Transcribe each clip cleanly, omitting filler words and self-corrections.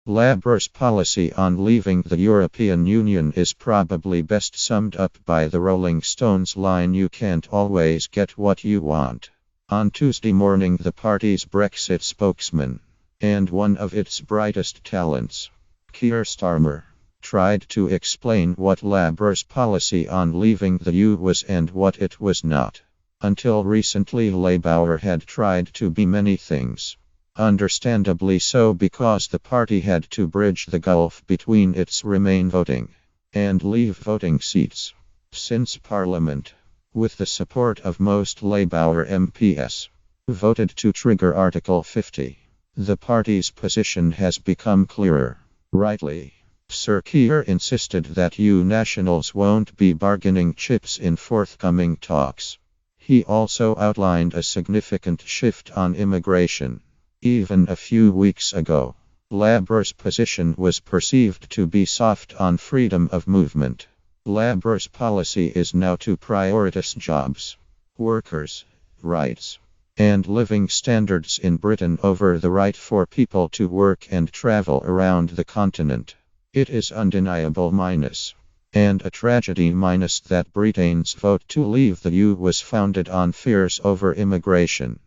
Labour's policy on leaving the European Union is probably best summed up by the Rolling Stones line, "You can't always get what you want." On Tuesday morning, the party's Brexit spokesman, and one of its brightest talents, Keir Starmer, tried to explain what Labour's policy on leaving the EU was and what it was not. Until recently, Labour had tried to be many things. Understandably so, because the party had to bridge the gulf between its Remain voting and Leave voting seats. Since Parliament, with the support of most Labour MPs, voted to trigger Article 50, the party's position has become clearer. Rightly, Sir Keir insisted that EU nationals won't be bargaining chips in forthcoming talks. He also outlined a significant shift on immigration. Even a few weeks ago, Labour's position was perceived to be soft on freedom of movement. Labour's policy is now to prioritise jobs, workers' rights, and living standards in Britain over the right for people to work and travel around the continent. It is undeniable minus, and a tragedy minus, that Britain's vote to leave the EU was founded on fears over immigration.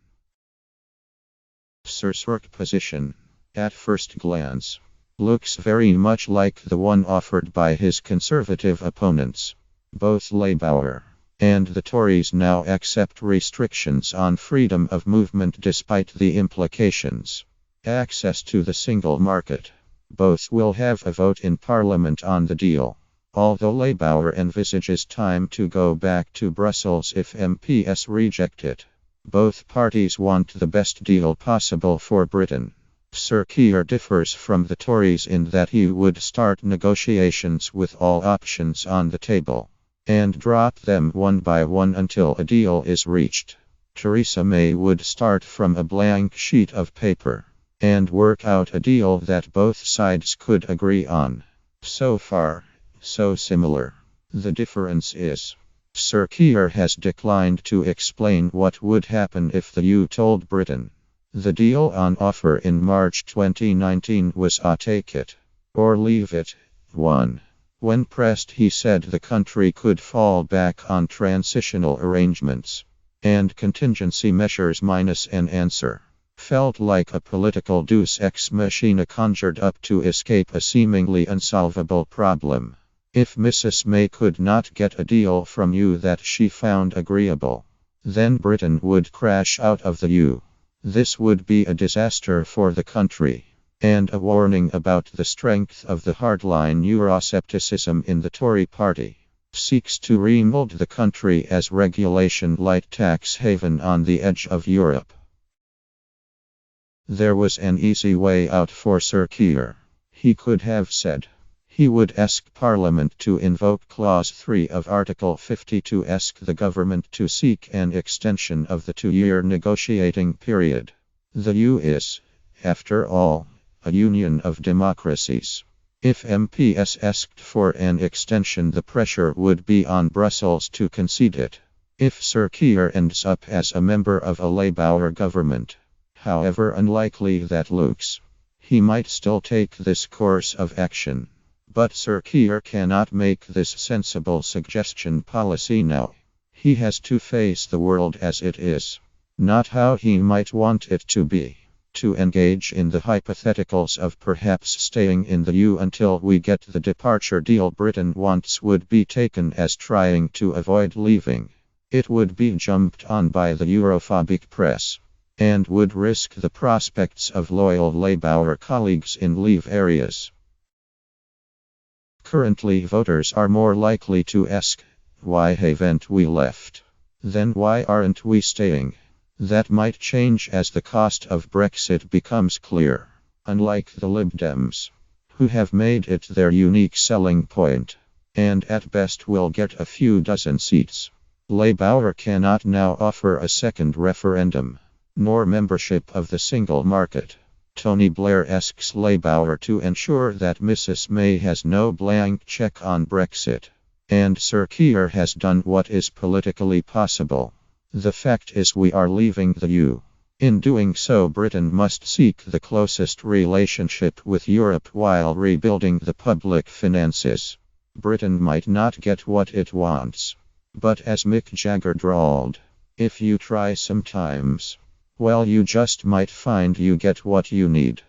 Sir Keir's position, at first glance, looks very much like the one offered by his Conservative opponents. Both Labour and the Tories now accept restrictions on freedom of movement despite the implications. Access to the single market. Both will have a vote in Parliament on the deal, although Labour envisages time to go back to Brussels if MPs reject it. Both parties want the best deal possible for Britain. Sir Keir differs from the Tories in that he would start negotiations with all options on the table, and drop them one by one until a deal is reached. Theresa May would start from a blank sheet of paper, and work out a deal that both sides could agree on. So far, so similar. The difference is, Sir Keir has declined to explain what would happen if the EU told Britain. The deal on offer in March 2019 was a take it or leave it one. When pressed, he said the country could fall back on transitional arrangements and contingency measures minus an answer. Felt like a political deus ex machina conjured up to escape a seemingly unsolvable problem. If Mrs. May could not get a deal from EU that she found agreeable, then Britain would crash out of the EU. This would be a disaster for the country, and a warning about the strength of the hardline Euroscepticism in the Tory party. Seeks to remold the country as regulation-light tax haven on the edge of Europe. There was an easy way out for Sir Keir. He could have said he would ask Parliament to invoke Clause 3 of Article 50 to ask the government to seek an extension of the 2-year negotiating period. The EU is, after all, a union of democracies. If MPs asked for an extension, the pressure would be on Brussels to concede it. If Sir Keir ends up as a member of a Labour government, however unlikely that looks, he might still take this course of action. But Sir Keir cannot make this sensible suggestion policy now. He has to face the world as it is, not how he might want it to be. To engage in the hypotheticals of perhaps staying in the EU until we get the departure deal Britain wants would be taken as trying to avoid leaving. It would be jumped on by the Europhobic press, and would risk the prospects of loyal Labour colleagues in Leave areas. Currently, voters are more likely to ask, why haven't we left? Then why aren't we staying? That might change as the cost of Brexit becomes clear. Unlike the Lib Dems, who have made it their unique selling point, and at best will get a few dozen seats, Labour cannot now offer a second referendum, nor membership of the single market. Tony Blair asks Labour to ensure that Mrs. May has no blank check on Brexit, and Sir Keir has done what is politically possible. The fact is, we are leaving the EU. In doing so, Britain must seek the closest relationship with Europe while rebuilding the public finances. Britain might not get what it wants. But as Mick Jagger drawled, if you try sometimes, well, you just might find you get what you need.